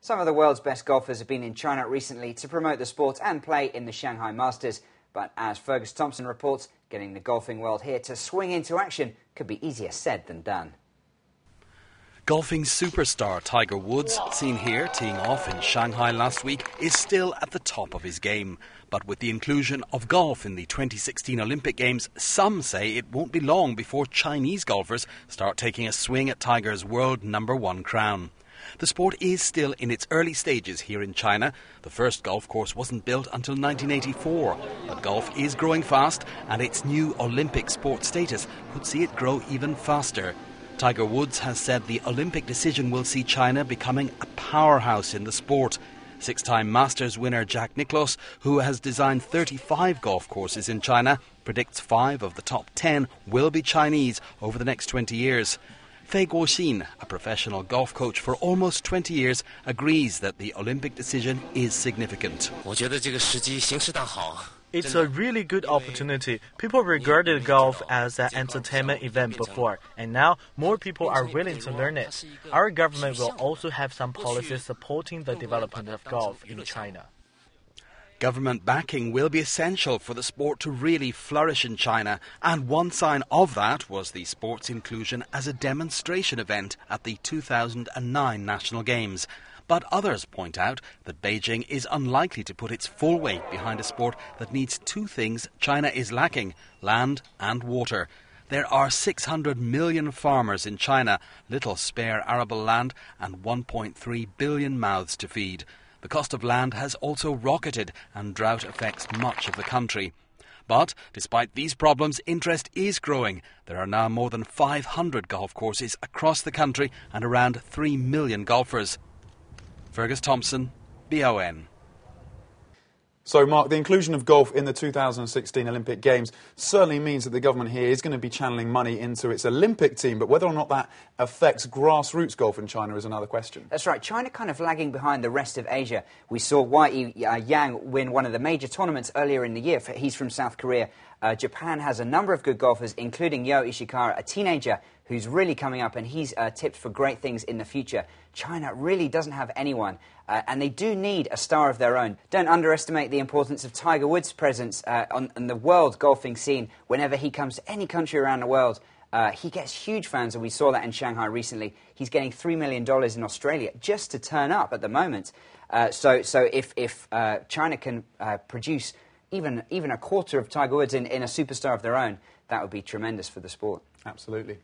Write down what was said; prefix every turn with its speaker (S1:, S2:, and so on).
S1: Some of the world's best golfers have been in China recently to promote the sport and play in the Shanghai Masters. But as Fergus Thompson reports, getting the golfing world here to swing into action could be easier said than done.
S2: Golfing superstar Tiger Woods, seen here teeing off in Shanghai last week, is still at the top of his game. But with the inclusion of golf in the 2016 Olympic Games, some say it won't be long before Chinese golfers start taking a swing at Tiger's world #1 crown. The sport is still in its early stages here in China. The first golf course wasn't built until 1984, but golf is growing fast and its new Olympic sport status could see it grow even faster. Tiger Woods has said the Olympic decision will see China becoming a powerhouse in the sport. Six-time Masters winner Jack Nicklaus, who has designed 35 golf courses in China, predicts 5 of the top 10 will be Chinese over the next 20 years. Fei Guoxin, a professional golf coach for almost 20 years, agrees that the Olympic decision is significant.
S3: It's a really good opportunity. People regarded golf as an entertainment event before, and now more people are willing to learn it. Our government will also have some policies supporting the development of golf in China.
S2: Government backing will be essential for the sport to really flourish in China, and one sign of that was the sport's inclusion as a demonstration event at the 2009 National Games. But others point out that Beijing is unlikely to put its full weight behind a sport that needs two things China is lacking: land and water. There are 600 million farmers in China, little spare arable land, and 1.3 billion mouths to feed. The cost of land has also rocketed, and drought affects much of the country. But despite these problems, interest is growing. There are now more than 500 golf courses across the country and around 3 million golfers. Fergus Thompson, BON.
S4: So, Mark, the inclusion of golf in the 2016 Olympic Games certainly means that the government here is going to be channeling money into its Olympic team, but whether or not that affects grassroots golf in China is another question.
S1: That's right. China kind of lagging behind the rest of Asia. We saw Wei Yang win one of the major tournaments earlier in the year. He's from South Korea. Japan has a number of good golfers, including Yo Ishikawa, a teenager who's really coming up, and he's tipped for great things in the future. China really doesn't have anyone, and they do need a star of their own. Don't underestimate the importance of Tiger Woods' presence on the world golfing scene. Whenever he comes to any country around the world, he gets huge fans, and we saw that in Shanghai recently. He's getting $3 million in Australia just to turn up at the moment. So if China can produce even a quarter of Tiger Woods in a superstar of their own, that would be tremendous for the sport.
S4: Absolutely.